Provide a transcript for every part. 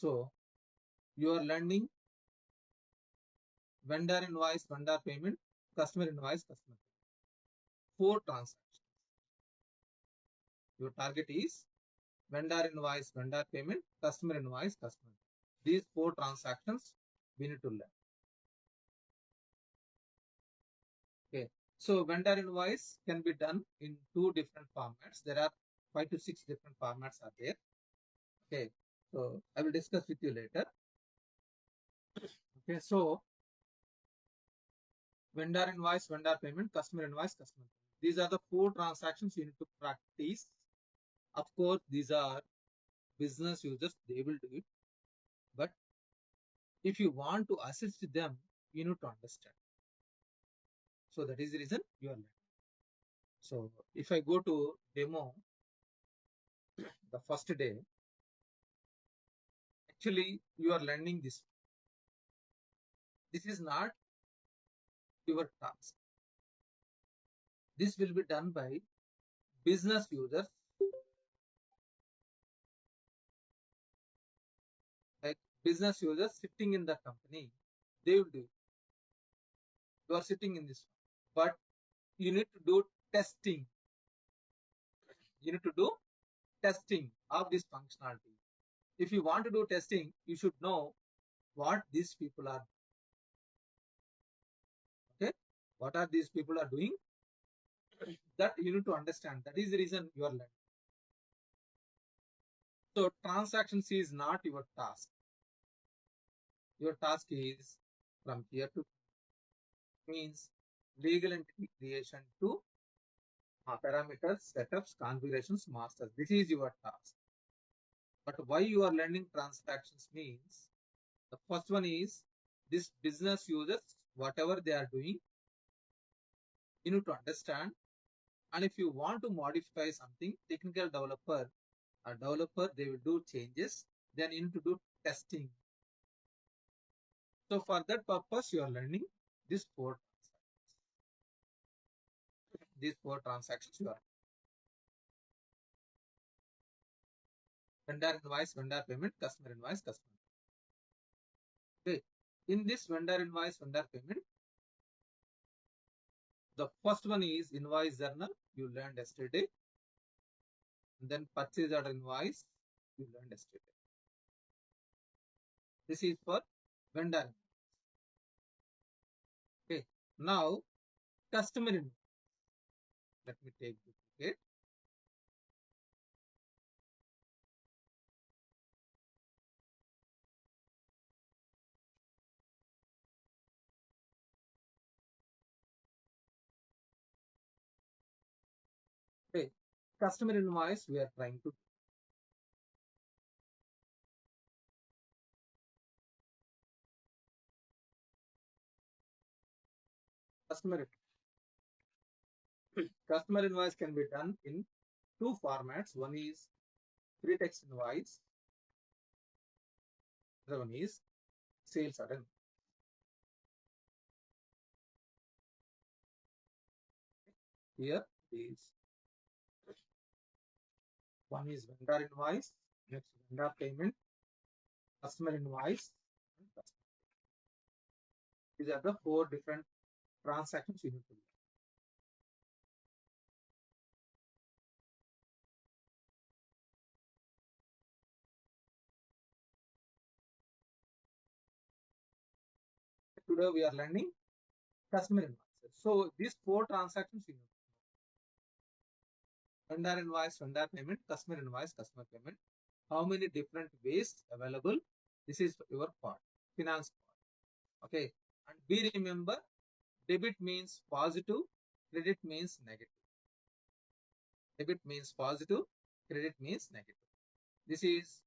So you are learning vendor invoice, vendor payment, customer invoice, customer payment. 4 transactions. Your target is vendor invoice, vendor payment, customer invoice, customer payment. These 4 transactions we need to learn. Okay. So vendor invoice can be done in 2 different formats. There are 5 to 6 different formats are there. Okay. So I will discuss with you later. Okay. So vendor invoice, vendor payment, customer invoice, customer payment. These are the 4 transactions you need to practice. Of course, these are business users, they will do it. But if you want to assist them, you need to understand. So that is the reason you are learning. So if I go to demo, the first day, actually you are learning this. This is not your task. This will be done by business users, like business users sitting in the company. They will do it. You are sitting in this one. But you need to do testing. You need to do testing of this functionality. If you want to do testing, you should know what these people are. Okay, what are these people are doing? That you need to understand. That is the reason you are learning. So transactions is not your task. Your task is from here to means legal entity creation to parameters, setups, configurations, masters. This is your task. But why you are learning transactions means the first one is this business users, whatever they are doing, you need to understand. And if you want to modify something, technical developer, a developer, they will do changes. Then you need to do testing. So for that purpose, you are learning these 4 transactions. These 4 transactions you are vendor invoice, vendor payment, customer invoice, customer. Okay. In this vendor invoice, vendor payment, the first one is invoice journal. You learned yesterday. And then purchase order invoice. You learned yesterday. This is for vendor. Okay. Now customer invoice. Let me take duplicate. Okay. Customer invoice we are trying to customer customer invoice can be done in 2 formats. One is free text invoice. The one is sales order. Here is one is vendor invoice, next vendor payment, customer invoice. And customer. These are the 4 different transactions you need to do. Today we are learning customer invoices. So these 4 transactions you know. Vendor invoice, vendor payment, customer invoice, customer payment. How many different ways available? This is your part, finance part. Okay. And be remember, debit means positive, credit means negative. Debit means positive, credit means negative. This is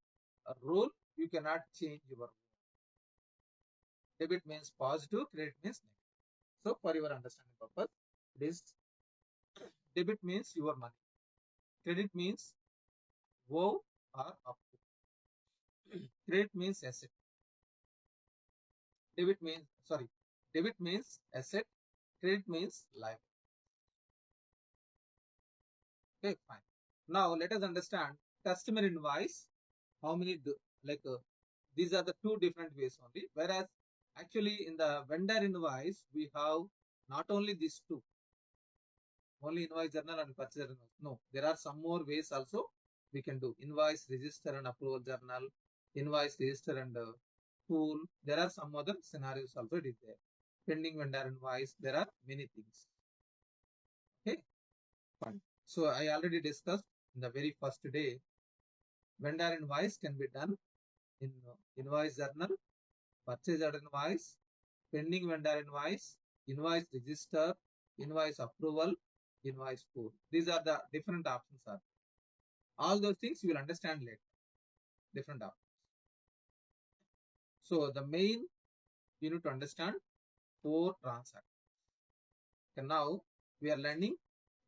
a rule. You cannot change your rule. Debit means positive, credit means negative. So for your understanding purpose, it is debit means your money. Credit means owe or up to. Credit means asset. Debit means asset. Credit means liability. Okay, fine. Now let us understand customer invoice. How many These are the two different ways only. Whereas actually in the vendor invoice, we have not only these two, only invoice journal and purchase journal. No, there are some more ways also we can do. Invoice register and approval journal, invoice register and pool. There are some other scenarios also it is there. Pending vendor invoice, there are many things. Okay, fine. So I already discussed in the very first day, vendor invoice can be done in invoice journal, purchase order invoice, pending vendor invoice, invoice register, invoice approval, invoice pool. These are the different options are. All those things you will understand later. Different options. So the main you need to understand 4 transactions. And now we are learning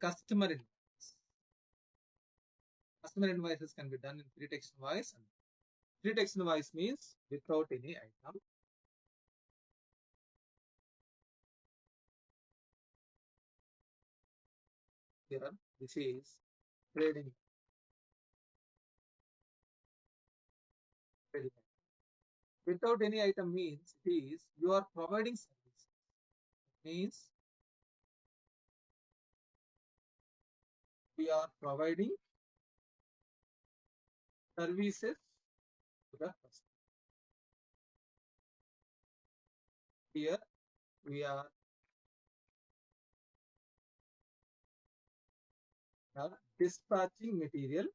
customer invoice. Customer invoices can be done in free text invoice. And free text invoice means without any item. Here, this is trading. Without any item means it is you are providing service. Means we are providing services to the customer. Here we are dispatching material.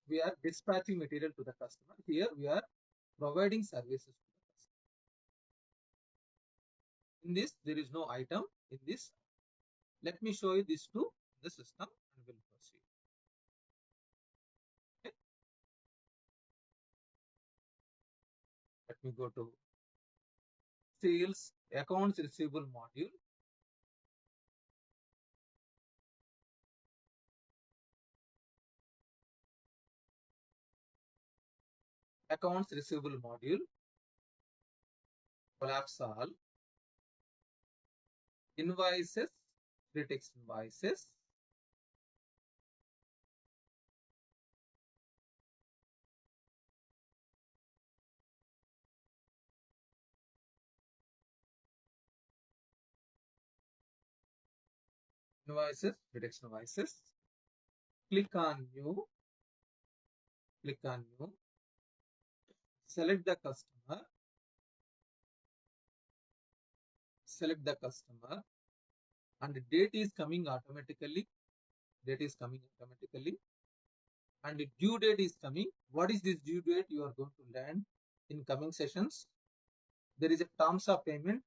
We are dispatching material to the customer. Here we are providing services to the customer. In this, there is no item in this. Let me show you these two in the system and we'll proceed. Okay. Let me go to sales accounts receivable module. Accounts receivable module. Collapse all. Invoices, free text invoices. Invoices, free text invoices. Click on new. Click on new. Select the customer. Select the customer. And the date is coming automatically. Date is coming automatically. And the due date is coming. What is this due date? You are going to learn in coming sessions. There is a terms of payment.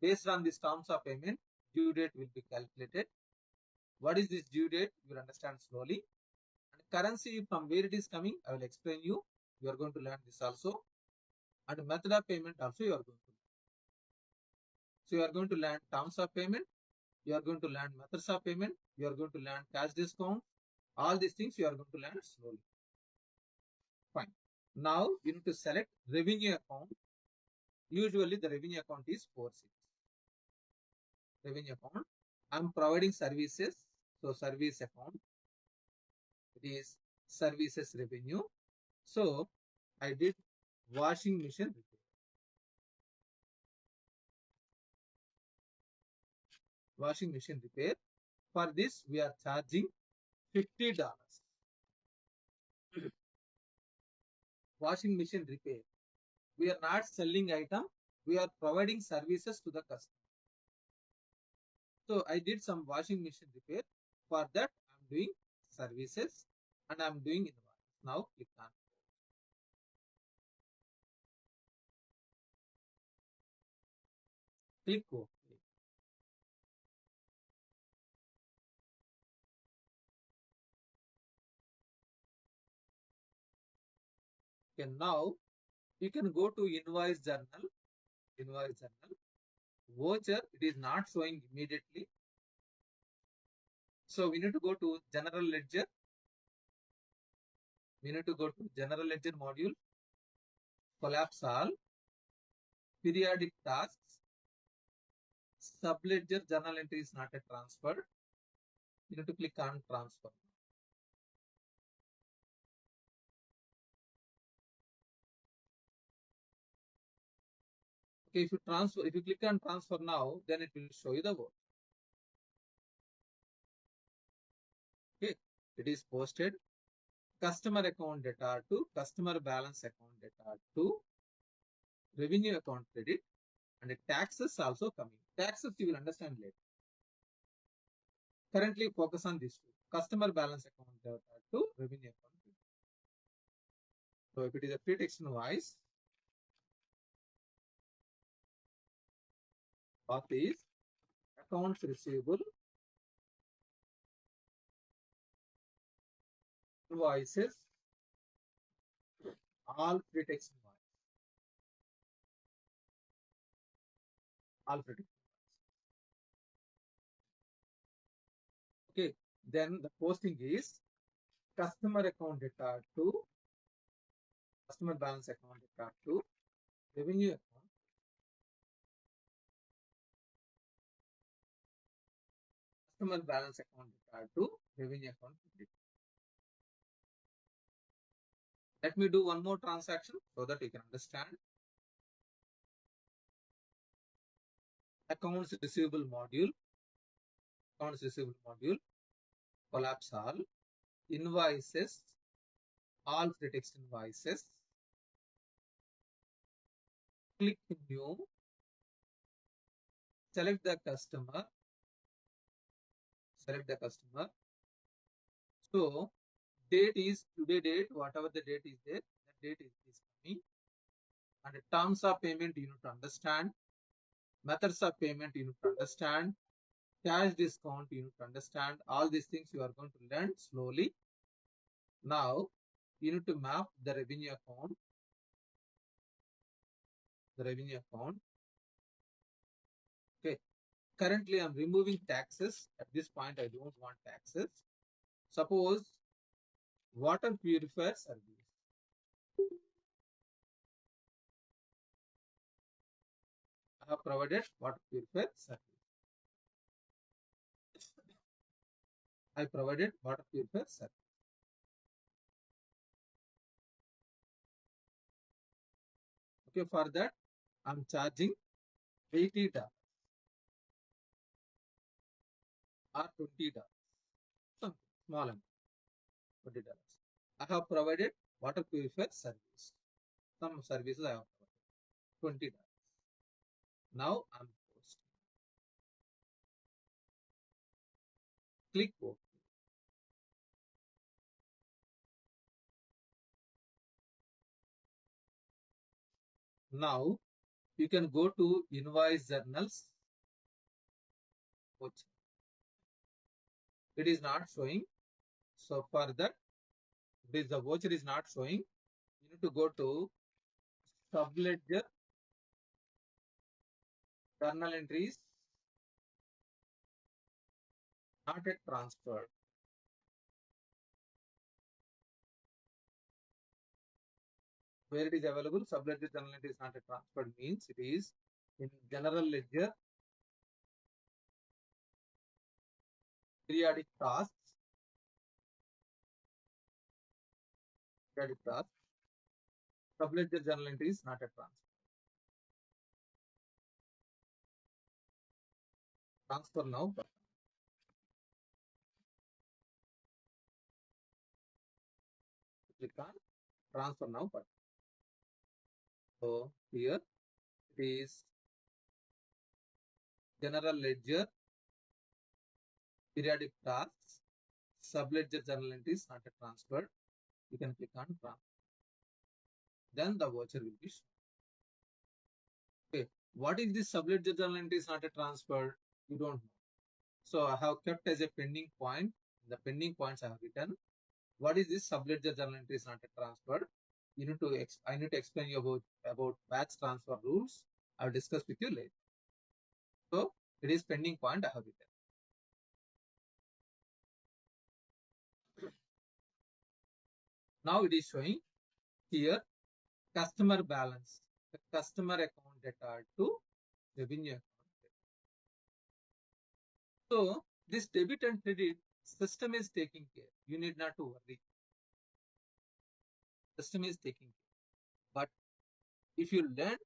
Based on this terms of payment, due date will be calculated. What is this due date? You will understand slowly. And currency, from where it is coming, I will explain you. You are going to learn this also. And method of payment also you are going to learn. So you are going to learn terms of payment. You are going to learn methods of payment. You are going to learn cash discount. All these things you are going to learn slowly. Fine. Now you need to select revenue account. Usually the revenue account is 4 6. Revenue account. I'm providing services. So service account. It is services revenue. So I did washing machine repair. Washing machine repair. For this we are charging $50. Washing machine repair. We are not selling item. We are providing services to the customer. So I did some washing machine repair. For that, I'm doing services and I'm doing invoice. Now click on. Click OK. Okay, now you can go to invoice journal. Invoice journal. Voucher, it is not showing immediately. So we need to go to general ledger. We need to go to general ledger module. Collapse all. Periodic tasks. subledger journal entry is not a transfer. You need to click on transfer. Okay, if you click on transfer now, then it will show you the work. Okay, it is posted. Customer account data to customer balance account data to revenue account credit, and the taxes also coming. Taxes you will understand later. Currently focus on this two. Customer balance account data to revenue account credit. So if it is a free text invoice, what is accounts receivable, invoices, all free text invoice, all free text. Okay, then the posting is customer account data to customer balance account data to revenue account, customer balance account data to revenue account credit. Let me do one more transaction so that you can understand. Accounts receivable module, collapse all, invoices, all free text invoices, click new, select the customer. So date is today date, whatever the date is there, that date is coming. And the terms of payment you need to understand, methods of payment you need to understand, cash discount you need to understand. All these things you are going to learn slowly. Now you need to map the revenue account. Okay. Currently I'm removing taxes. At this point I don't want taxes. Suppose water purifier service. I have provided water purifier service. I provided water purifier service. Okay, for that I'm charging $80 or $20. Something small amount, $20. I have provided water purifier service. Some services I have provided $20. Now I'm posting. Click OK. Now you can go to invoice journals. It is not showing. So for that, the voucher is not showing. You need to go to subledger journal entries, not yet transferred. Where it is available, subledger journal entry is not yet transferred means it is in general ledger, periodic tasks, subledger journal entry is not yet transferred. Transfer now button. Click on transfer now button. So here it is general ledger, periodic tasks, subledger journal entries not yet transferred. You can click on transfer. Then the voucher will be shown. Okay, what is this subledger journal entries not yet transferred? You don't know. So I have kept as a pending point. The pending points I have written. What is this subledger journal entries not yet transferred? I need to explain you about batch transfer rules. I'll discuss with you later. So it is pending point I have written. Now it is showing here customer balance, the customer account data to revenue account. So this debit and credit system is taking care. You need not to worry. System is taking care. But if you learn,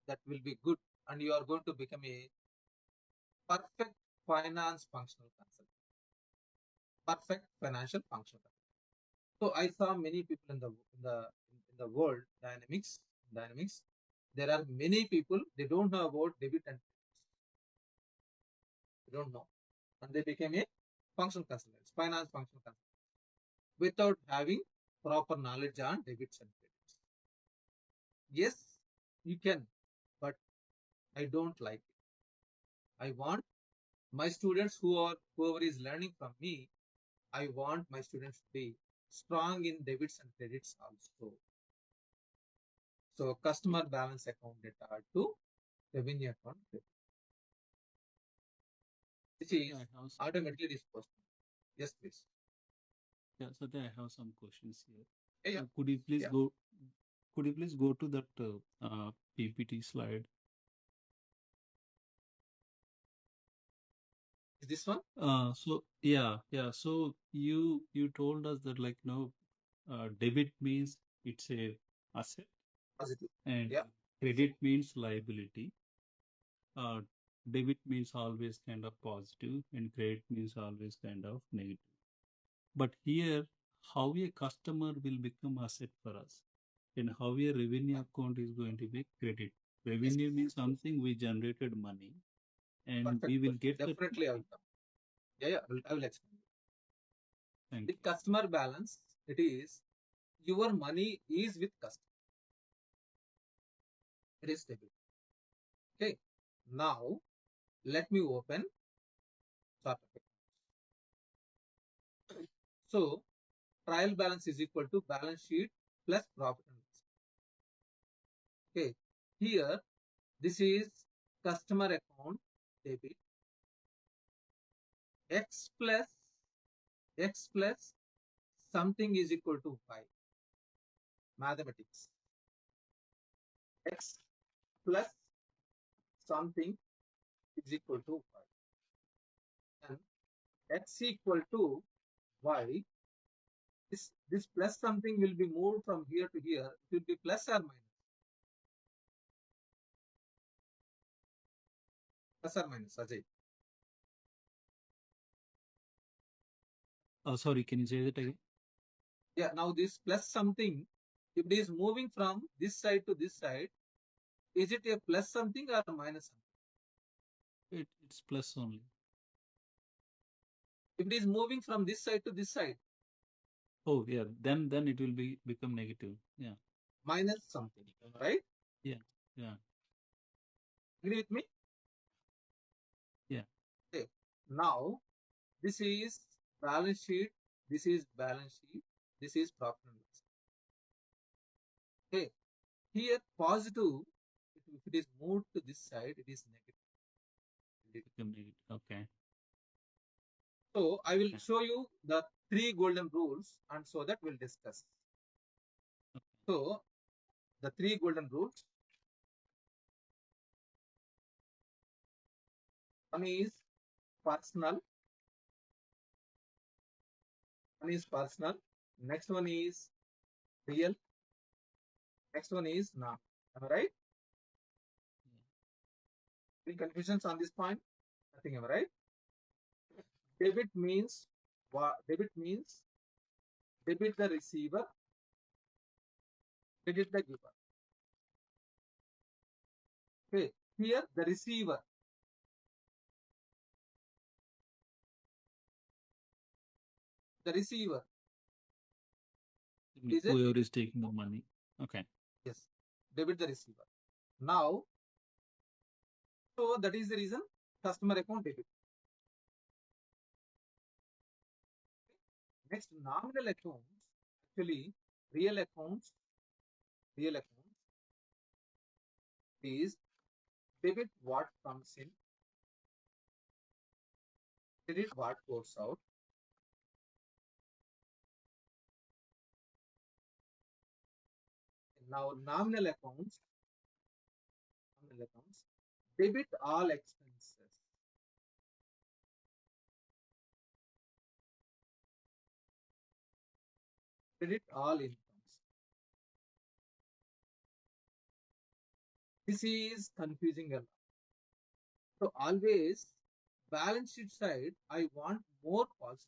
that will be good, and you are going to become a perfect finance functional consultant. Perfect financial functional consultant. So I saw many people in the world dynamics. There are many people, they don't know about debit and they don't know, and they became a functional consultants, finance functional consultant, without having proper knowledge on debits and credits. Yes, you can, but I don't like it. I want my students whoever is learning from me, I want my students to be strong in debits and credits also. So customer balance account data to revenue account data, which is automatically disposed. Yes, please. Yeah, so I have some questions here. Yeah. Could you please Yeah. go to that PPT slide? Is this one? So So you told us that, like, debit means it's a asset, Positive. and Yeah. credit means liability. Uh, Debit means always kind of positive, and credit means always kind of negative. But here, how a customer will become asset for us, and how a revenue account is going to be credit. Revenue means something we generated money, and Perfect we will question. get that Definitely I money. will come. Yeah. I will explain. Thank With you. customer balance, it is your money is with customer. It is debit. Okay. Now let me open chart of account. So trial balance is equal to balance sheet plus profit and loss. Okay. Here, this is customer account debit. X plus something is equal to y. Mathematics. X plus something is equal to y. And x equal to y. This plus something will be moved from here to here. It will be plus or minus. Plus or minus, Ajay. Sorry, can you say that again? Yeah, now this plus something, if it is moving from this side to this side, is it a plus something or a minus something? It's plus only. If it is moving from this side to this side, Oh, yeah. Then it will become negative. Yeah. minus something, right? Yeah. Yeah. Agree with me? Yeah. Okay. Now, this is balance sheet, this is balance sheet, this is profit and loss. Okay. Here, positive, if it is moved to this side, it is negative. Become negative. Okay. So, I will Okay. show you the 3 golden rules, and so that we'll discuss. Okay. So, the 3 golden rules. One is personal. One is personal. Next one is real. Next one is not. Am I right? Any confusions on this point? Nothing, am I right? Debit means what? Debit means debit the receiver, credit the giver. Okay. Here the receiver. The receiver is a Whoever is taking the money. Okay. yes. Debit the receiver. Now, so that is the reason customer account debit. Next, nominal accounts. Actually, real accounts. Real accounts is debit what comes in, credit what goes out. Now, nominal accounts, debit all expenses. credit all incomes. This is confusing a lot. So always balance sheet side, I want more positive,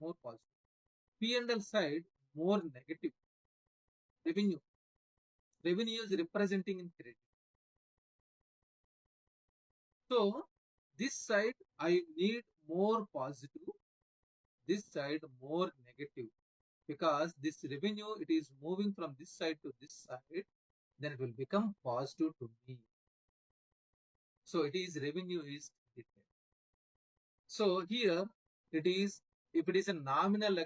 more positive. P&L side, more negative. Revenue. Revenue is representing in credit. So this side, I need more positive. This side, more negative. Because this revenue, it is moving from this side to this side, then it will become positive to me. So it is revenue is credited. So here it is, if it is a nominal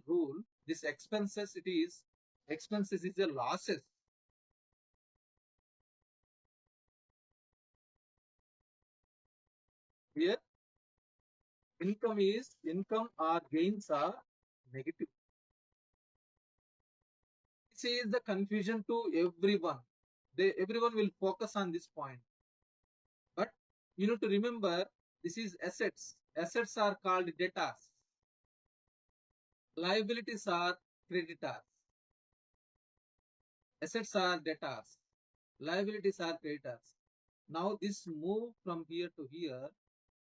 rule, this expenses is a losses. Here income or gains are negative. This is the confusion to everyone. Everyone will focus on this point. But you need to remember, this is assets. Assets are called debtors. Liabilities are creditors. Assets are debtors. Liabilities are creditors. Now this move from here to here,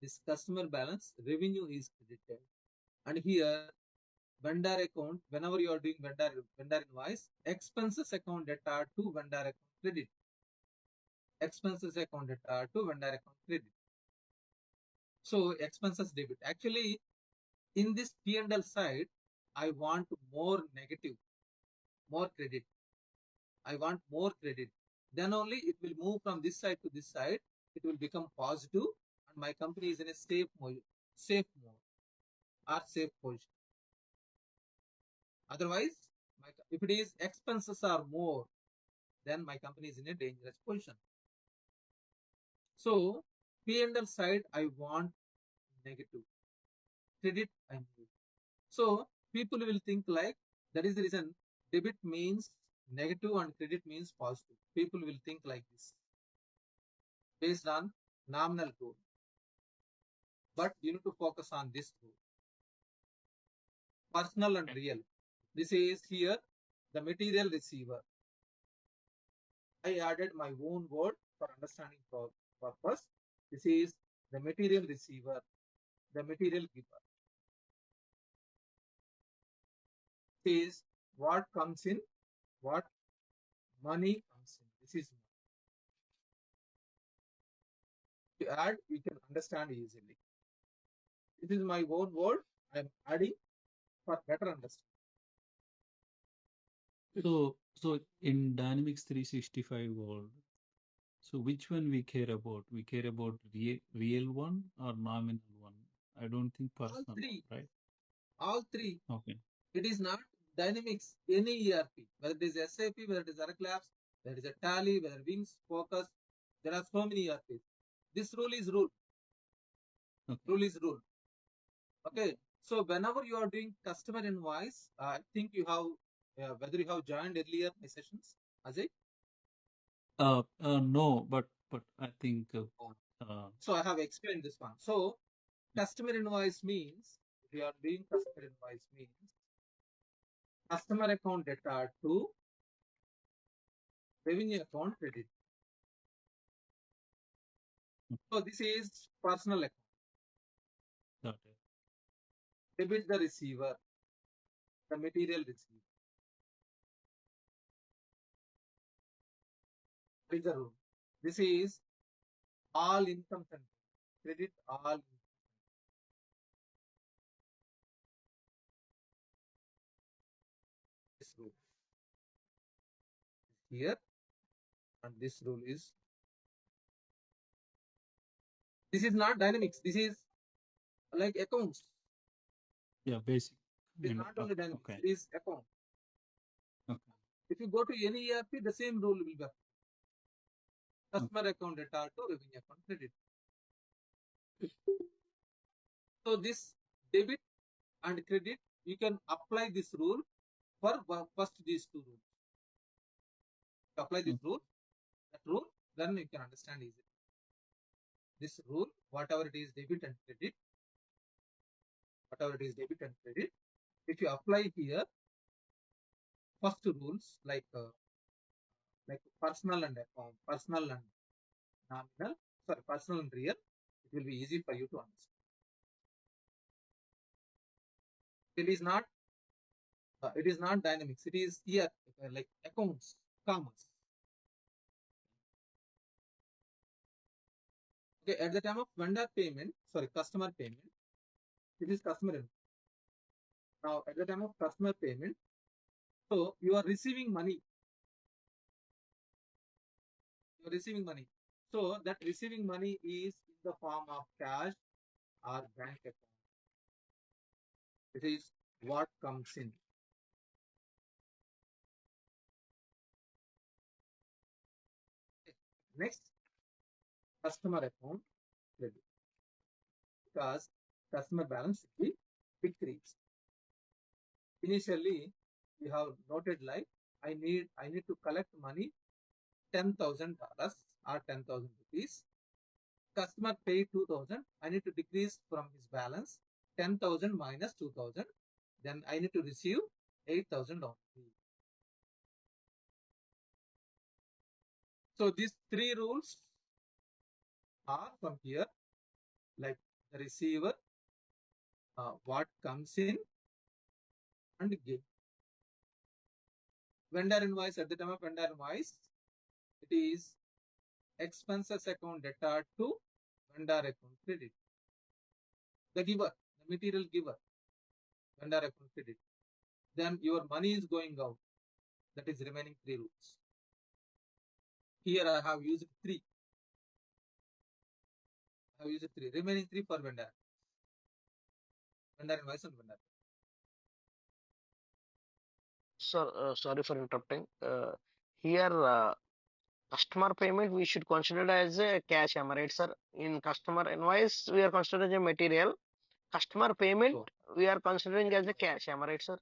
this customer balance revenue is credited. And here vendor account, whenever you are doing vendor invoice, expenses account debtor to vendor account credit. Expenses account debtor to vendor account credit. So expenses debit. Actually, in this P&L side, I want more negative, more credit. I want more credit. Then only it will move from this side to this side. It will become positive, and my company is in a safe mode or safe position. Otherwise, if it is expenses are more, then my company is in a dangerous position. So P&L side, I want negative. Credit, I need. So people will think like, that is the reason debit means negative and credit means positive. People will think like this based on nominal rule. But you need to focus on this rule. Personal and real. This is here the material receiver. I added my own word for understanding purpose. This is the material receiver, the material giver. This is what comes in, what money comes in. This is to add, we can understand easily. This is my own word. I am adding for better understanding. So in Dynamics 365 world, so which one we care about? We care about real one or nominal one? I don't think personal All three. one, right? All three. Okay. It is not Dynamics, any ERP, whether it is SAP, whether it is Oracle Labs, whether it is a Tally, whether Wings, Focus. There are so many ERPs. This rule is rule. Okay. Rule is rule. Okay. So whenever you are doing customer invoice, I think you have, whether you have joined earlier my sessions, Ajay? No, but I think So I have explained this one. So customer invoice means, if you are doing customer invoice means customer account debtor to revenue account credit. So this is personal account. got it. Debit the receiver, the material receiver. What is the rule? This is all income control. Credit all income. This rule is here, and this rule is. This is not dynamics. This is like accounts. Yeah, basic. It is not only dynamics. Okay. It is account. Okay. If you go to any ERP, the same rule will be applied. Customer account debtor to revenue account credit. So this debit and credit, you can apply this rule for first these two rules. Apply this rule, that rule, then you can understand easily. This rule, whatever it is debit and credit, If you apply here, first rules like personal and account, personal and nominal, sorry, personal and real, it will be easy for you to understand. It is not dynamics. It is here like accounts, commerce. Okay, at the time of vendor payment, sorry, customer payment, it is customer. Now, at the time of customer payment, so you are receiving money. You are receiving money. So that receiving money is in the form of cash or bank account. It is what comes in. Next, customer account credit, because customer balance will decrease. Initially, you have noted like I need to collect money $10,000 or 10,000 rupees. Customer pay 2,000. I need to decrease from his balance 10,000 minus 2,000. Then I need to receive 8,000 only. So these three rules are from here, like the receiver, what comes in, and give. Vendor invoice, at the time of vendor invoice, it is expenses account debtor to vendor account credit. The giver, the material giver, vendor account credit. Then your money is going out. That is remaining three rules. Here I have used three. Remaining three for vendor. Vendor invoice and vendor. Sir, sorry for interrupting. Here, customer payment we should consider as a cash, am I right, sir? In customer invoice, we are considering as a material. Customer payment, So we are considering as a cash, am I right, sir?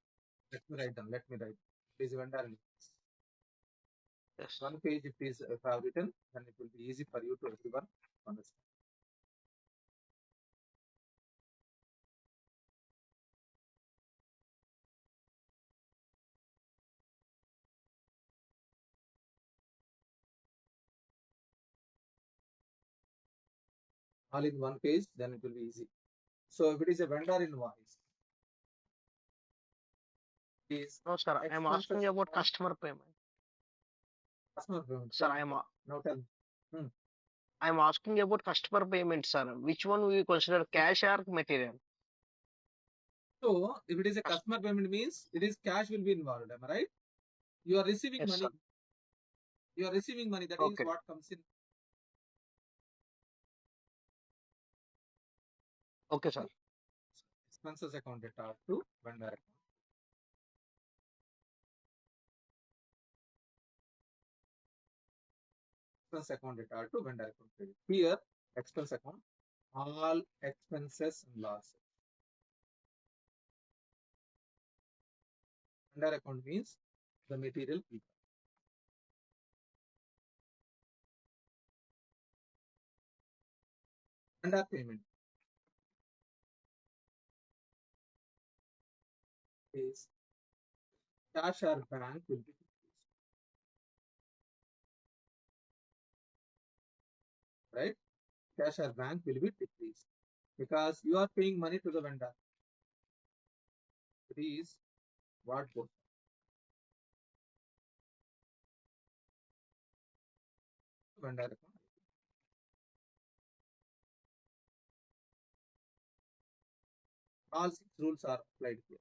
let me write down. It is vendor invoice. Yes. One page if I have written, then it will be easy for you to everyone understand. All in one page, then it will be easy. So if it is a vendor invoice, is No, sir, I am expenses asking about on customer payment. customer payment. Sir, Now tell me. Hmm. I am asking about customer payment, sir. Which one we consider cash or material? So if it is a customer payment means it is cash will be involved. Am I right? You are receiving Yes, money. sir. You are receiving money. That is Okay. what comes in. Okay, sir. Expenses account debtor to vendor account. Expense account debtor to vendor account credit. Here, expense account, all expenses and losses. Vendor account means the material given. Vendor payment is cash or bank will be decreased, right? Cash or bank will be decreased because you are paying money to the vendor. It is what goes. Vendor account. All six rules are applied here.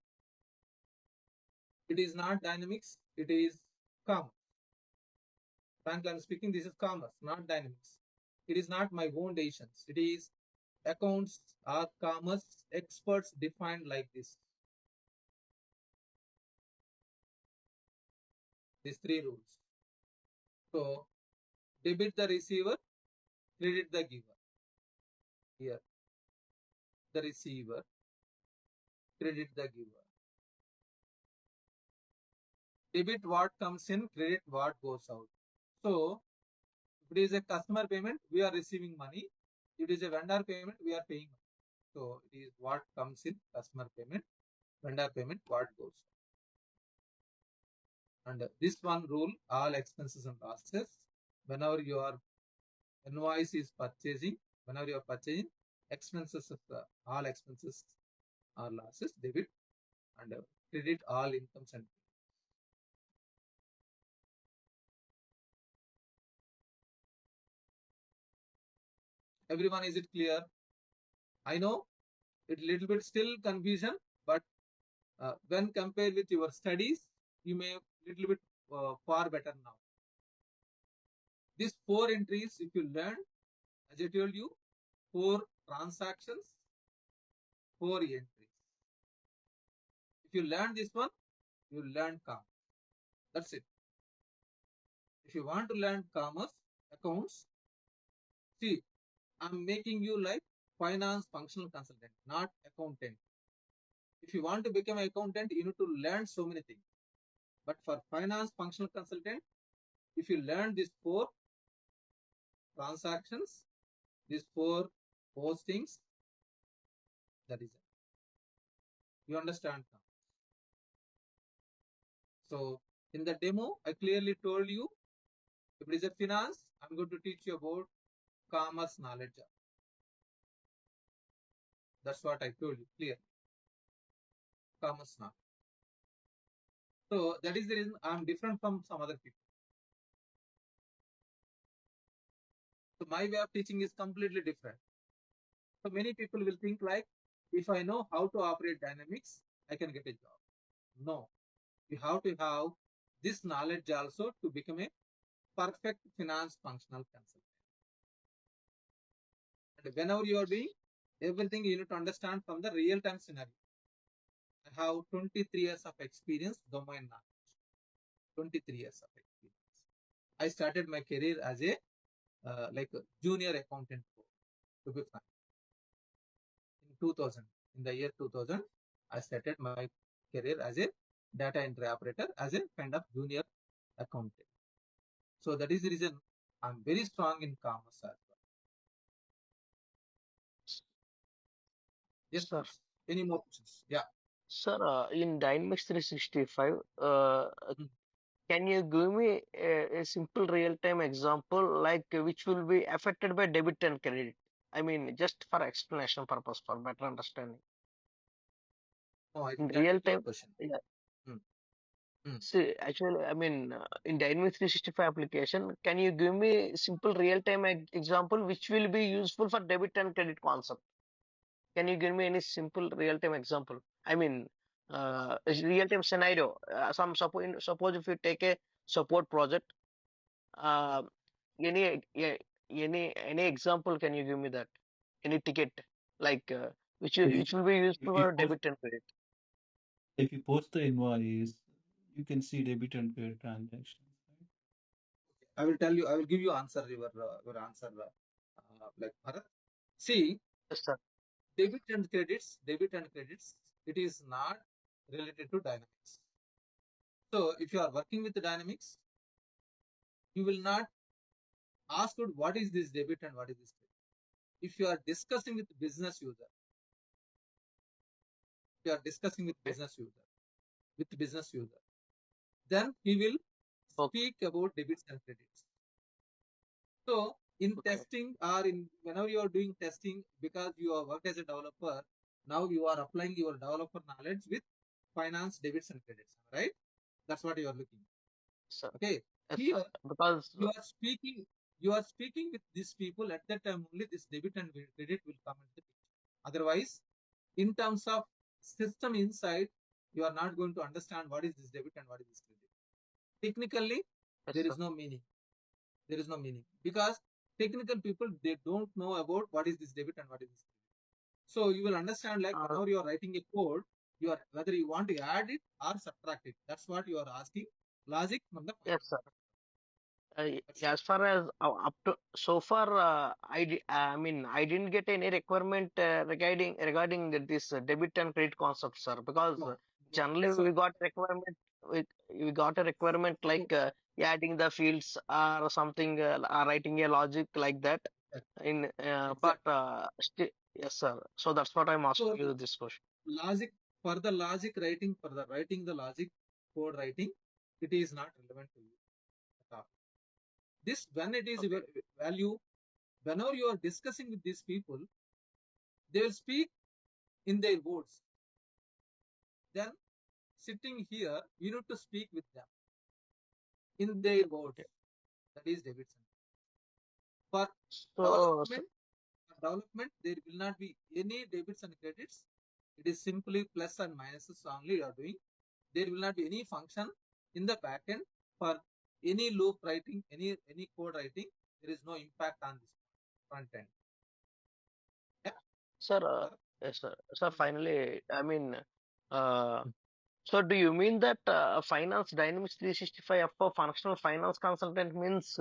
It is not dynamics, it is commerce. Frankly, I'm speaking, this is commerce, not dynamics. It is not my own decisions. It is accounts or commerce experts defined like this. These three rules. So, debit the receiver, credit the giver. Here, the receiver, credit the giver. Debit what comes in, credit what goes out. So, if it is a customer payment, we are receiving money. If it is a vendor payment, we are paying money. So, it is what comes in customer payment. vendor payment what goes. And this one rule, all expenses and losses, whenever your invoice is purchasing, whenever you are purchasing, expenses of all expenses or losses, debit, and credit all incomes and everyone, is it clear? I know it little bit still confusion, but when compared with your studies, you may little bit far better now. These 4 entries, if you learn, as I told you, 4 transactions, 4 entries. If you learn this one, you learn commerce. That's it. If you want to learn commerce, accounts, see, I'm making you like finance functional consultant, not accountant. If you want to become an accountant, you need to learn so many things. But for finance functional consultant, if you learn these 4 transactions, these 4 postings, that is it. You understand now. So in the demo, I clearly told you, if it is a finance, I'm going to teach you about commerce knowledge. That's what I told you, clear. Commerce knowledge. So that is the reason I'm different from some other people. So my way of teaching is completely different. So many people will think like, if I know how to operate Dynamics, I can get a job. No, you have to have this knowledge also to become a perfect finance functional consultant. And whenever you are doing everything, you need to understand from the real-time scenario. I have 23 years of experience, domain knowledge. 23 years of experience. I started my career as a like a junior accountant, to be frank. In 2000, in the year 2000, I started my career as a data entry operator, as a kind of junior accountant. So that is the reason I'm very strong in commerce as well. Yes, Sir, please. Any more questions? Yeah. sir, in Dynamics 365, Hmm. can you give me a simple real-time example like which will be affected by debit and credit? I mean, just for explanation purpose, for better understanding. No, I In didn't real get your time, question. yeah. Hmm. Hmm. See, actually, I mean, in Dynamics 365 application, can you give me simple real-time example which will be useful for debit and credit concept? Can you give me any simple real-time example? I mean, a real-time scenario. Suppose if you take a support project, uh, any example can you give me that? Any ticket like If which will be if useful you for post debit and credit? if you post the invoice, you can see debit and credit transactions, right? I will tell you. I will give you answer. Your answer. Like Bharat. See, Yes, sir. debit and credits. It is not related to Dynamics. So if you are working with the Dynamics, you will not ask what is this debit and what is this credit. If you are discussing with business user, if you are discussing Okay. with business user, then he will Okay. speak about debits and credits. So in Okay. testing or in whenever you are doing testing, because you are work as a developer, now you are applying your developer knowledge with finance, debits and credits, right? That's what you are looking. Sir. Okay. Yes, sir. Here Because you are speaking, with these people at that time only this debit and credit will come into the picture. Otherwise, in terms of system inside, you are not going to understand what is this debit and what is this credit. Technically, yes, there sir. is no meaning. There is no meaning because technical people, they don't know about what is this debit and what is this credit. So you will understand like Uh, whenever you are writing a code, you are whether you want to add it or subtract it. That's what you are asking. Logic from the yes, sir. That's it. As far as up to so far, I mean, I didn't get any requirement regarding this debit and credit concept, sir. Because No, no, generally that's what. we got requirement, we got a requirement So, like adding the fields or something, or writing a logic like that. exactly. Yes, sir. So that's what I'm So asking you this question. logic. for the logic writing, for the writing the logic code writing, it is not relevant to you at all. This, when it is value, whenever you are discussing with these people, they will speak in their words. Then sitting here, you need to speak with them in their words. That is debit center. For development, there will not be any debits and credits. It is simply plus and minuses only you are doing. There will not be any function in the backend for any loop writing, any code writing. There is no impact on this front end. Yeah. Sir, yes, sir. Sir, finally, I mean, so do you mean that Finance Dynamics 365 for functional finance consultant means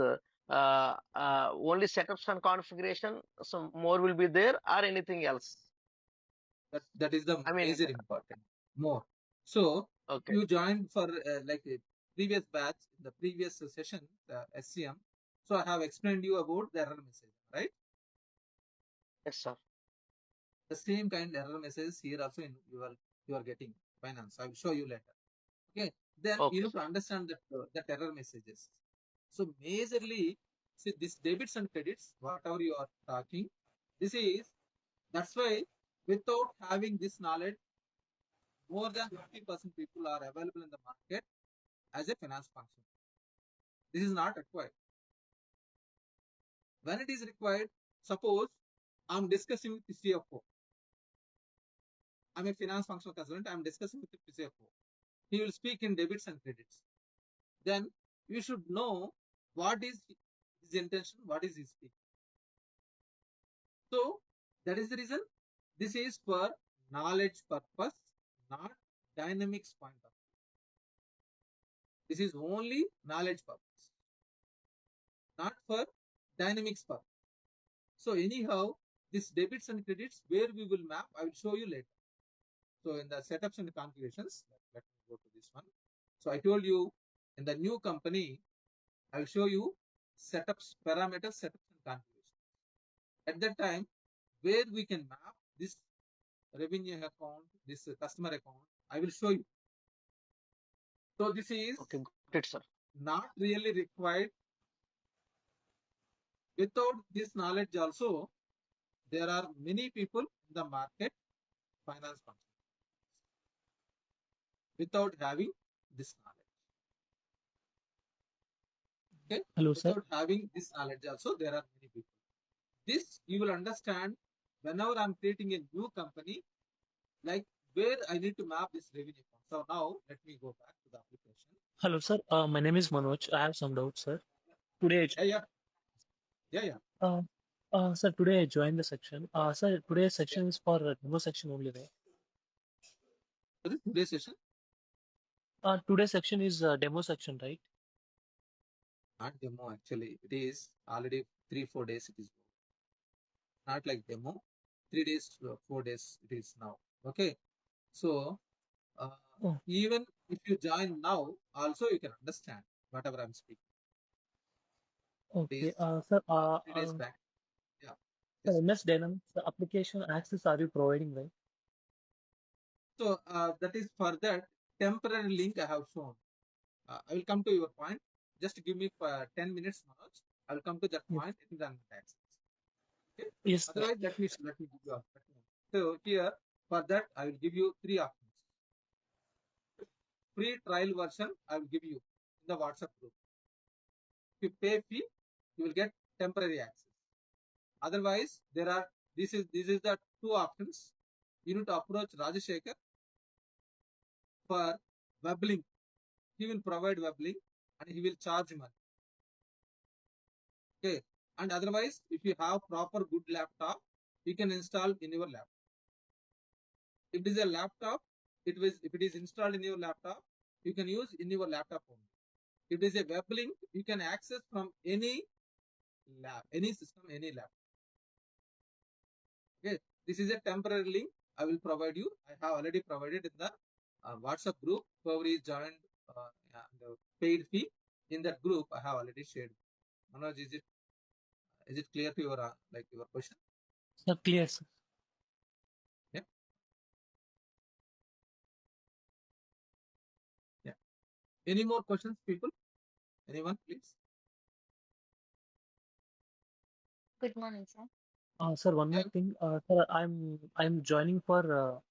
only setups and configuration, some more will be there, or anything else? That is the major important. More. So okay. you joined for like a previous batch, the previous session, SCM. So I have explained you about the error message, right? Yes, sir. The same kind of error messages here also in you are getting finance. I will show you later. Okay. Then you need to understand that error messages. So majorly, see this debits and credits, whatever you are talking, that's why without having this knowledge, more than 50% people are available in the market as a finance function. This is not required. When it is required, suppose I'm discussing with the CFO. I'm a finance functional consultant. I'm discussing with the CFO. He will speak in debits and credits. Then you should know what is his intention, what is his speaking. So that is the reason this is for knowledge purpose, not dynamics point of view. This is only knowledge purpose, not for dynamics purpose. So anyhow, this debits and credits, where we will map, I will show you later. So in the setups and configurations, let me go to this one. So I told you in the new company, I will show you setups, parameters, setups and configurations. At that time, where we can map this revenue account, this customer account, I will show you. So this is good, sir. Not really required. Without this knowledge also, there are many people in the market, finance function, without having this knowledge. Okay? Hello, sir. Without having this knowledge also, there are many people. This you will understand whenever I'm creating a new company, like where I need to map this revenue account. So now let me go back to the application. Hello, sir. My name is Manoj. I have some doubts, sir. Today, sir, today I joined the section. Sir, today's section is for demo section only, right? Sorry, today's session? Today's section is demo section, right? Not demo actually. It is already 3-4 days. It is not like demo. 3 days, 4 days. It is now. Okay. So even if you join now, also you can understand whatever I'm speaking. Okay, sir. 3 days back. Yeah. Sir, MS Dynamics application access are you providing, right? So that is for that temporary link I have shown. I will come to your point. Just give me 10 minutes, Manoj. I will come to that point in the access. Okay? Yes. Otherwise, let me give you a So here, for that, I will give you 3 options. Free trial version, I will give you in the WhatsApp group. If you pay fee, you will get temporary access. Otherwise, this is the 2 options. You need to approach Rajashekar for web link. He will provide web link and he will charge money. Okay. And otherwise, if you have proper good laptop, you can install in your laptop. If it is a laptop, if it is installed in your laptop, you can use in your laptop only. If it is a web link, you can access from any lab, any system, any laptop. Okay. This is a temporary link I will provide you. I have already provided in the WhatsApp group. Whoever is joined the paid fee in that group, I have already shared. Manoj, is it clear to your your question? Sir, clear, sir. Yeah. Any more questions, people? Anyone, please? Good morning, sir. Sir, one more Yeah. thing. Sir, I'm joining for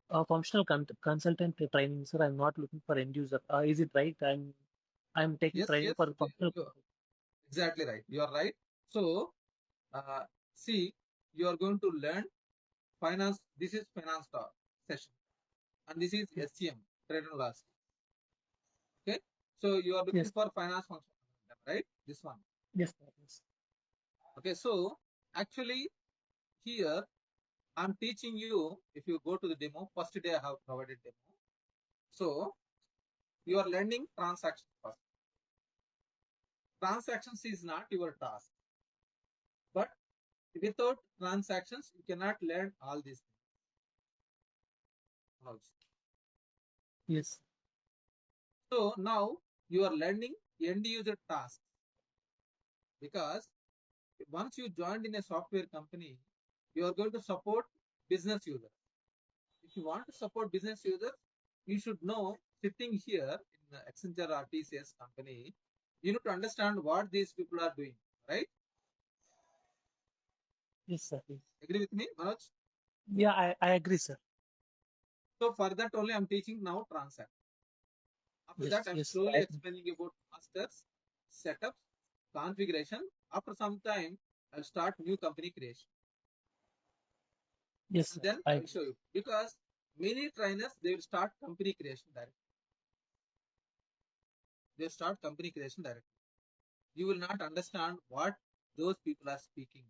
a functional consultant training, sir. I'm not looking for end user. Is it right? I'm taking Yes, training yes, for functional. you're exactly right. You are right. So, see, you are going to learn finance. This is finance talk session, and this is SCM, trade and loss. Okay. So you are looking Yes, for finance function, right? This one. yes, sir. Yes. Okay. So actually here I'm teaching you. If you go to the demo, first day I have provided demo. So you are learning transactions first. Transactions is not your task, but without transactions, you cannot learn all these things. Yes. So now you are learning end user tasks, because once you joined in a software company, you are going to support business users. If you want to support business users, you should know, sitting here in the Accenture or TCS company, you need to understand what these people are doing, right? Yes, sir. Yes. Agree with me, Manoj? Yeah, I agree, sir. So for that only I'm teaching now transact. After that, Yes, I'm yes. slowly explaining about masters, setups, configuration. After some time, I'll start new company creation. Yes, And sir. then I I'll agree. show you. Because many trainers, they will start company creation directly. They start company creation directly. You will not understand what those people are speaking.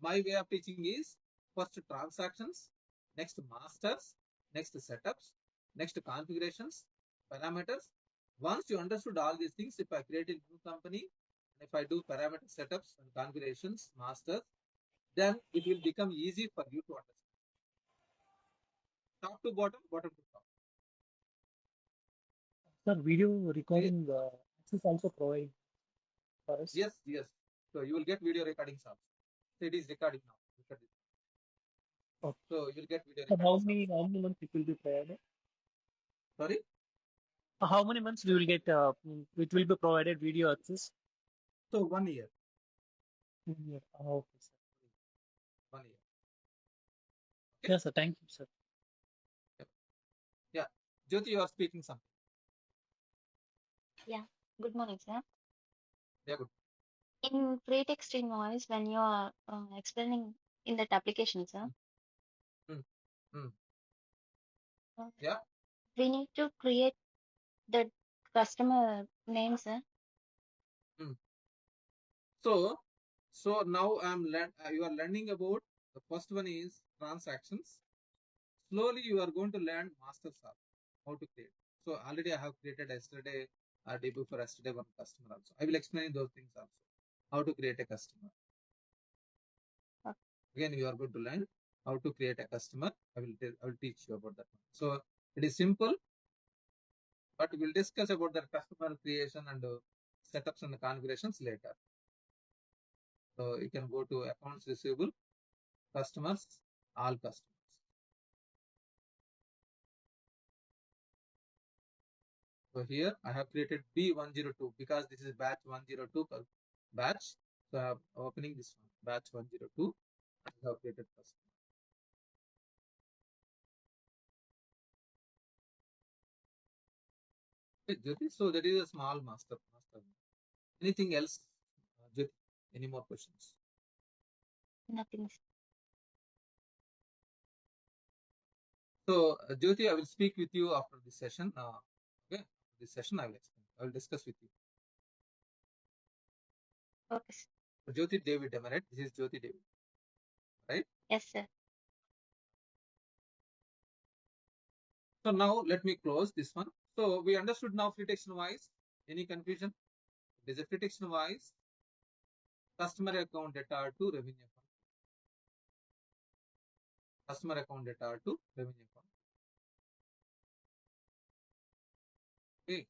My way of teaching is first transactions, next masters, next setups, next configurations, parameters. Once you understood all these things, if I create a new company, if I do parameter setups and configurations, masters, then it will become easy for you to understand. Top to bottom, bottom to top. Sir, video recording access also provided for us. Yes, yes. So you will get video recordings also. So it is recording now. Look at this. Okay. So you will get video Sir, recordings also. how many months it will be provided? Sorry? How many months we will get? It will be provided video access. So 1 year. Yeah. Okay, sir. 1 year. Okay? Yes, sir. Thank you, sir. Yeah. Jyoti, you are speaking something. Yeah. Good morning, sir. Yeah, good. In free text invoice, when you are explaining in that application, sir, Mm, mm. uh, Yeah. we need to create the customer name, sir. Mm. So now you are learning about the first one is transactions. Slowly you are going to learn masters how to create. So already I have created yesterday a debut for yesterday one customer also. I will explain those things also. How to create a customer. Okay. Again, you are going to learn how to create a customer. I will teach you about that one. So it is simple, but we'll discuss about the customer creation and setups and the configurations later. So you can go to accounts receivable, customers, all customers. So here I have created B102 because this is batch 102 batch. So I am opening this one, batch 102. I have created customer. Okay, Jyoti, so that is a small master. Anything else, Jyoti? Any more questions? Nothing. So Jyoti, I will speak with you after this session. Okay, after this session I will explain. I will discuss with you. Okay, sir. So, Jyoti David, am I right? This is Jyoti David, right? Yes, sir. So now let me close this one. So we understood now free text invoice. Any confusion? It is a free text invoice, customer account data to revenue account. Customer account data to revenue account. Okay,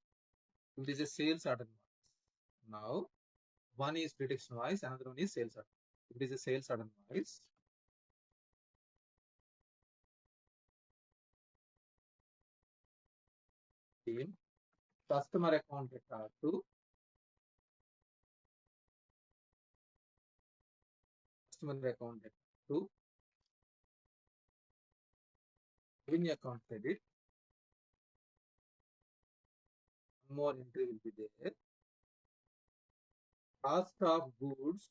it is a sales order invoice. Now one is free text invoice, another one is sales order. It is a sales order invoice. team, customer account data to customer account data to revenue account credit. One more entry will be there. Cost of goods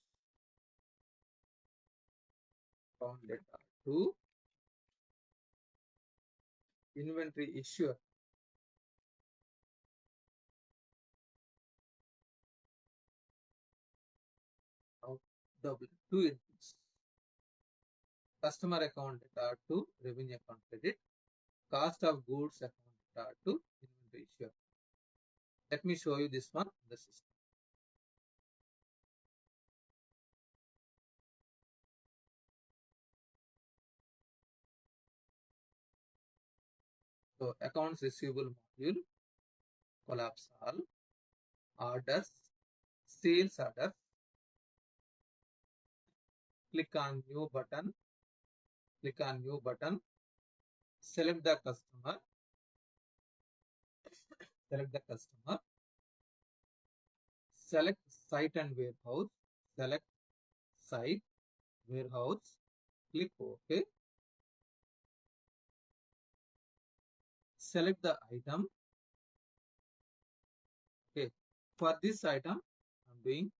account data to inventory issue. Now, double two entries. Customer account data to revenue account credit. Cost of goods account data to inventory issue. Let me show you this one in the system. So accounts receivable module, collapse all, orders, sales orders. Click on new button. Click on new button. Select the customer. Select the customer. Select site and warehouse. Select site, warehouse. Click OK. Select the item. Okay. For this item, I'm doing.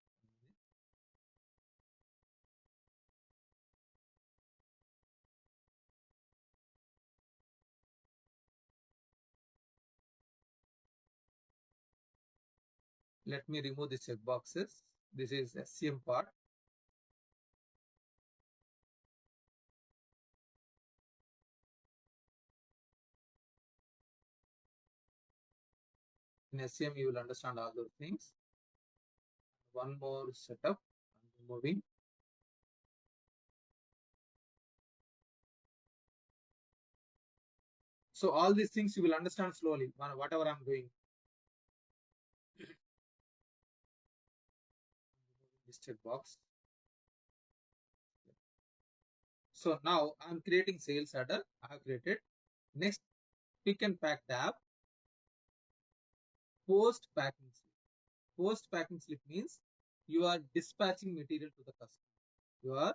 Let me remove the checkboxes. This is SCM part. In SCM, you will understand all those things. One more setup. I'm removing. So all these things you will understand slowly, whatever I'm doing. This checkbox. So now I'm creating sales order. I have created. Next, pick and pack tab. Post packing slip. Post packing slip means you are dispatching material to the customer. You are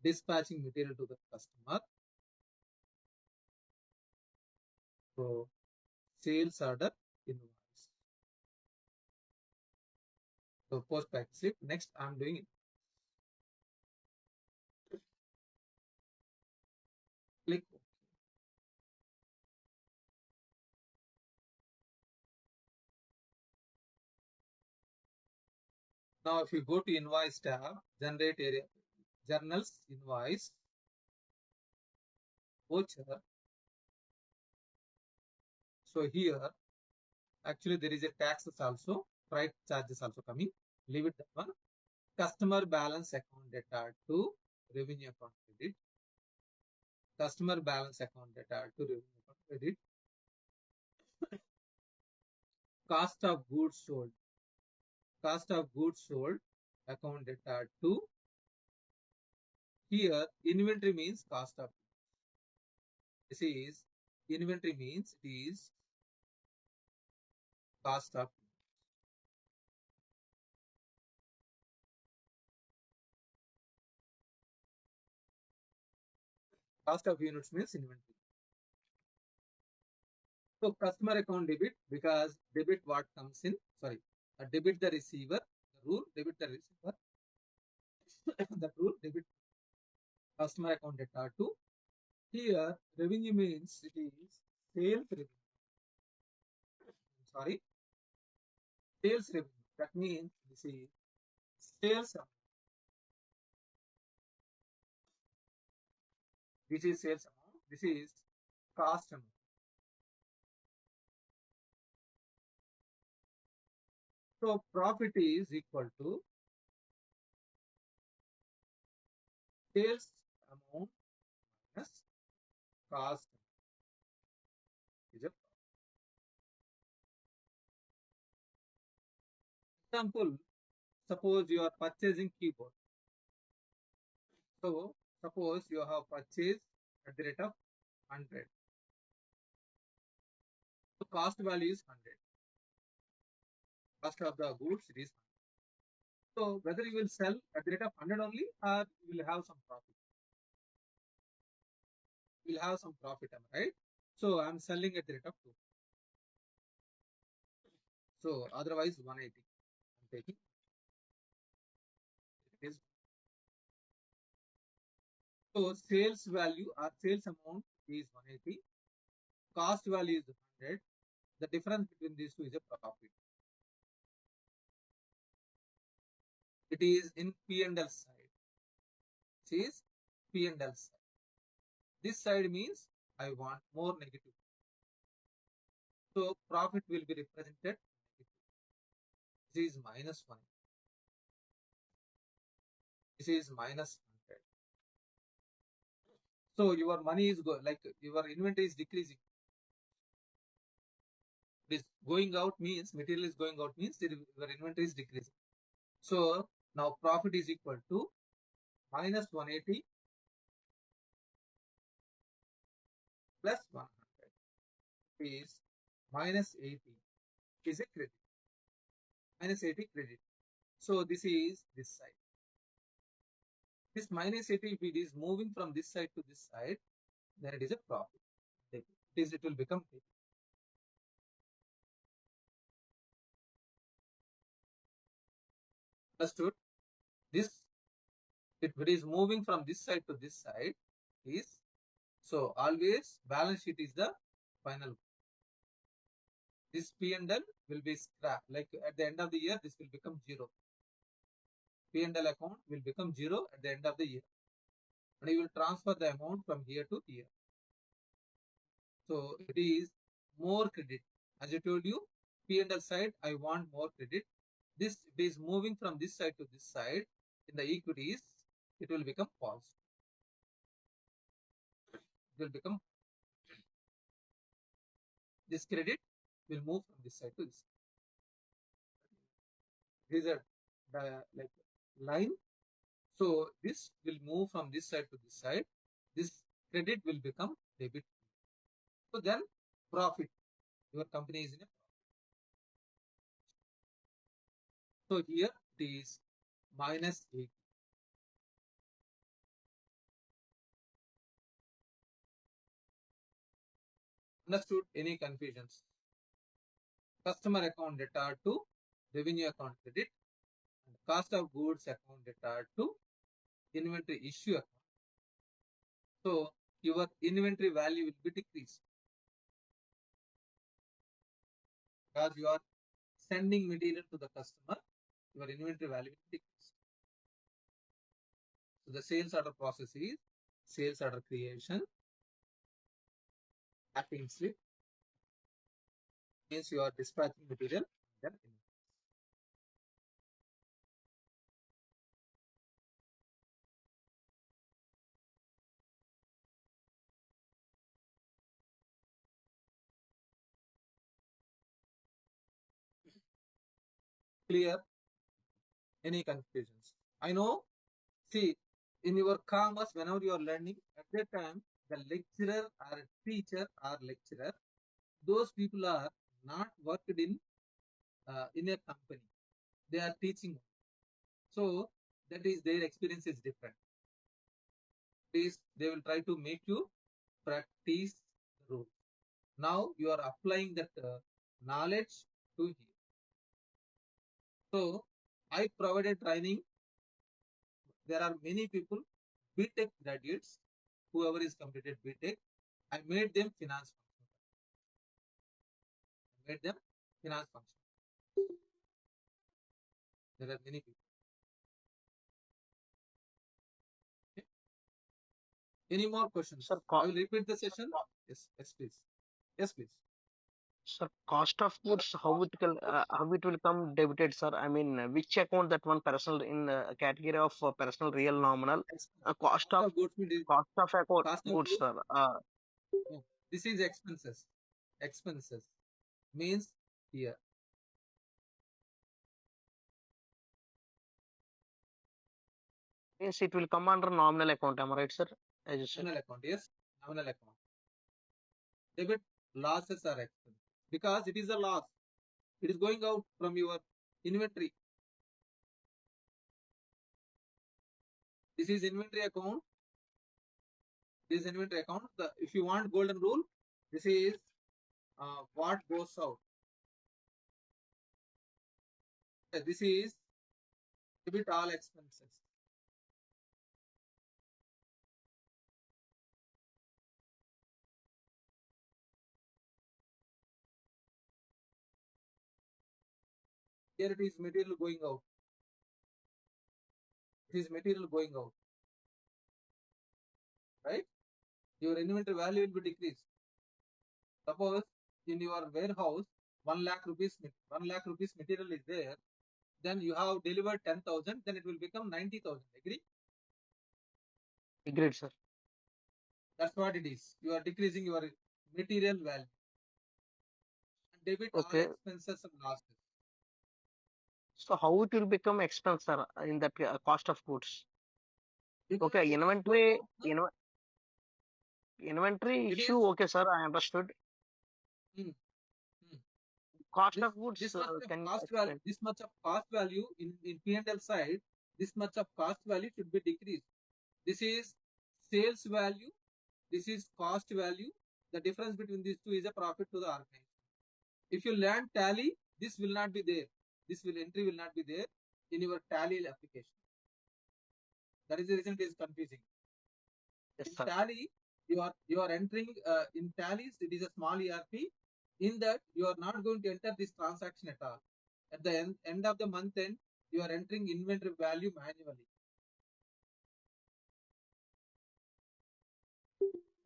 dispatching material to the customer. So sales order invoice. So post packing slip. Next, I'm doing it. Click OK. Now, if you go to invoice tab, generate area, journals, invoice, voucher. So here, actually there is a taxes also, freight charges also coming. Leave it that one. Customer balance account data to revenue account credit. Customer balance account data to revenue account credit. Cost of goods sold. Cost of goods sold account data to. Here, inventory means cost of. This is inventory means it is cost of. Cost of units means inventory. So customer account debit, because debit what comes in, debit the receiver, the rule, debit the receiver, the rule, debit customer account data to. Here, revenue means it is sales revenue. Sales revenue. That means this is sales amount. This is sales amount. This is cost amount. So profit is equal to sales amount minus cost amount. Example, suppose you are purchasing keyboard. So suppose you have purchased at the rate of 100. So cost value is 100. Cost of the goods it is 100. So whether you will sell at the rate of 100 only or you will have some profit. You will have some profit, am I right? So I'm selling at the rate of 2. So otherwise 180. I'm taking. It is. So sales value or sales amount is 180. Cost value is 100. The difference between these two is a profit. It is in P&L side. It is P&L side. This side means I want more negative. So profit will be represented negative. This is minus 1. This is minus 100. So your money is like your inventory is decreasing. This going out means material is going out means your inventory is decreasing. So now profit is equal to minus 180 plus 100 is minus 80 is a credit. Minus 80 credit. So this is this side. This minus 80, if it is moving from this side to this side, then it is a profit. It will become debit. Understood? This, if it is moving from this side to this side, is so always balance sheet is the final. This P&L will be scrap. Like at the end of the year, this will become 0. P&L account will become 0 at the end of the year. And you will transfer the amount from here to here. So it is more credit. As I told you, P&L side, I want more credit. This is moving from this side to this side. In the equities, it will become false. It will become this credit will move from this side to this side. These are the like line. So this will move from this side to this side. This credit will become debit. So then profit. Your company is in a profit. So here it is minus 80. Understood? Any confusions? Customer account debtor to revenue account credit and cost of goods account debtor to inventory issue account. So your inventory value will be decreased because you are sending material to the customer. Your inventory value will decrease. So the sales order process is sales order creation, packing slip means you are dispatching material. Then clear? Any confusions? I know. See, in your commerce, whenever you are learning, at that time, the lecturer or teacher or lecturer, those people are not worked in a company. They are teaching. So that is their experience is different. Please, they will try to make you practice the rule. Now you are applying that knowledge to here. So I provided training. There are many people, BTech graduates, whoever is completed BTech, I made them finance function. I made them finance function. There are many people. Okay. Any more questions? Sir, I will repeat the session. Yes, yes, please. Yes, please. sir, cost of goods, how it will come debited, sir? I mean, which account that one personal in category of personal real nominal cost of goods means cost of account cost of goods, goods. sir. No, this is expenses. Expenses means here. Means it will come under nominal account, am I right, sir? As you said. Nominal account, yes. Nominal account. Debit losses are expenses. because it is a loss. It is going out from your inventory. This is inventory account. This is inventory account. If you want golden rule, this is what goes out. This is debit all expenses. Here it is material going out. It is material going out. Right? Your inventory value will be decreased. Suppose in your warehouse 1 lakh rupees material is there, then you have delivered 10,000, then it will become 90,000. Agree? Agreed, sir. That's what it is. You are decreasing your material value. Debit all Okay. expenses and losses. So how it will become expense, sir, in that cost of goods? Because Okay, it is inventory, going out, inventory it issue. is Okay, sir, I understood. hmm, hmm. Cost of goods, this much of can you cost value, explain? this much of cost value in P&L side, this much of cost value should be decreased. This is sales value, this is cost value. The difference between these two is a profit to the organization. If you learn tally, this will not be there. This entry will not be there in your tally application. That is the reason it is confusing. Yes, In sir. tally, you are entering in tallies. It is a small ERP. In that, you are not going to enter this transaction at all. At the end of the month end, you are entering inventory value manually.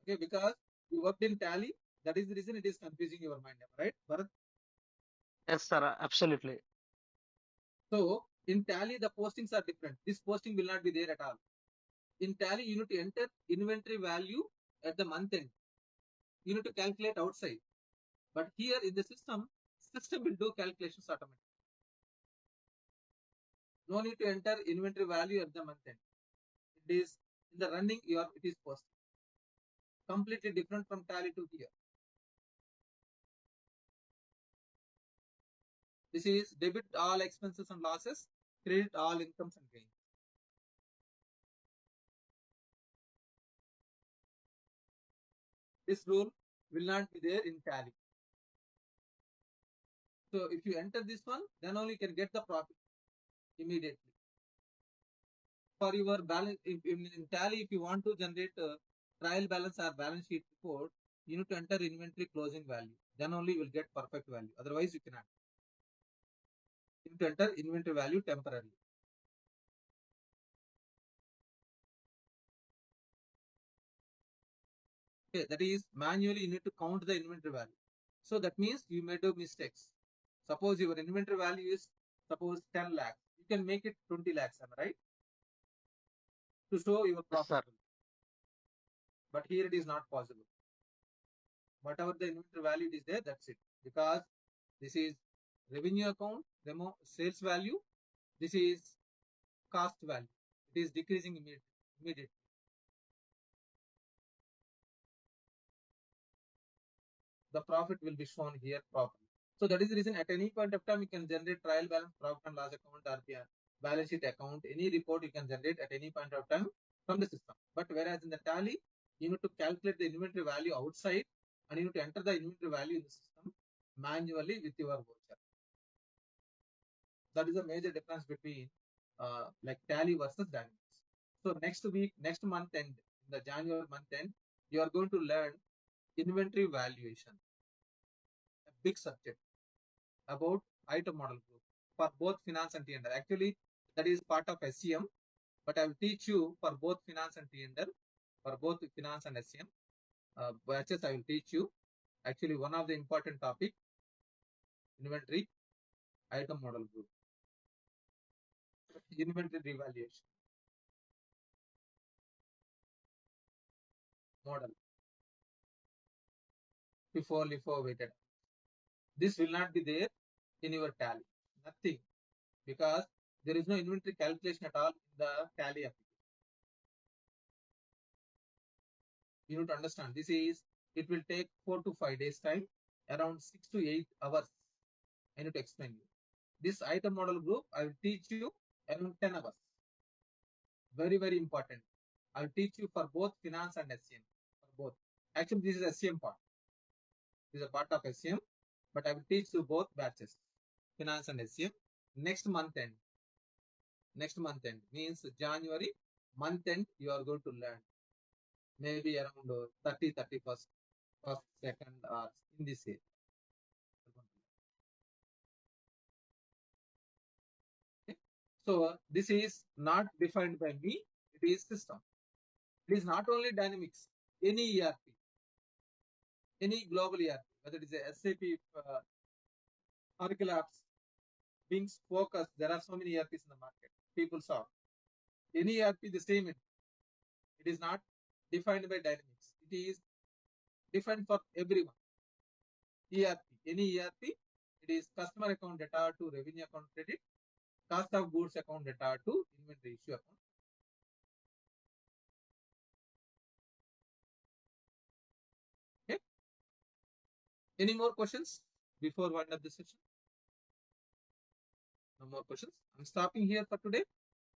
Okay, because you worked in tally. That is the reason it is confusing your mind, right, Bharat? Yes, sir, absolutely. So in tally, the postings are different. This posting will not be there at all. In tally, you need to enter inventory value at the month end. You need to calculate outside. But here in the system will do calculations automatically. No need to enter inventory value at the month end. It is in the running year, it is posted. Completely different from tally to here. This is debit all expenses and losses, credit all incomes and gains. This rule will not be there in tally. So if you enter this one, then only you can get the profit immediately. For your balance, in tally, if you want to generate a trial balance or balance sheet report, you need to enter inventory closing value. Then only you will get perfect value. Otherwise, you cannot. You need to enter inventory value temporarily. Okay, that is manually you need to count the inventory value. So that means you may do mistakes. Suppose your inventory value is suppose 10 lakhs. You can make it 20 lakhs, am I right? To show your Yes, profit. sir. But here it is not possible. Whatever the inventory value is there, that's it. Because this is revenue account, sales value. This is cost value. It is decreasing immediately. The profit will be shown here properly. So that is the reason at any point of time you can generate trial balance, profit and loss account, RPR, balance sheet account, any report you can generate at any point of time from the system. But whereas in the tally, you need to calculate the inventory value outside and you need to enter the inventory value in the system manually with your voucher. That is a major difference between like tally versus dynamics. So next week, next month end, in the January month end, you are going to learn inventory valuation, a big subject about item model group for both finance and T&L. Actually, that is part of SCM, but I will teach you for both finance and T&L, for both finance and SCM batches. I will teach you. Actually, one of the important topic, inventory item model group, inventory revaluation model, before LIFO weighted. This will not be there in your tally. Nothing, because there is no inventory calculation at all in the tally application. You need to understand this is, it will take 4 to 5 days time. around 6 to 8 hours. I need to explain you. This item model group, I will teach you around 10 hours. Very, very important. I'll teach you for both finance and SCM. For both. Actually, this is SCM part. This is a part of SCM, but I will teach you both batches, finance and SCM. Next month end means January month end, you are going to learn maybe around 30, 31st, first, second, or in this area. Okay. So this is not defined by me, it is system. It is not only Dynamics, any ERP, any global ERP, whether it is a SAP, Oracle apps, Bing's Focus, there are so many ERPs in the market. People saw any ERP the same. It is not defined by Dynamics. It is defined for everyone. ERP, any ERP, it is customer account data to revenue account credit, cost of goods account data to inventory issue account. Okay. Any more questions before one of the session? No more questions. I'm stopping here for today.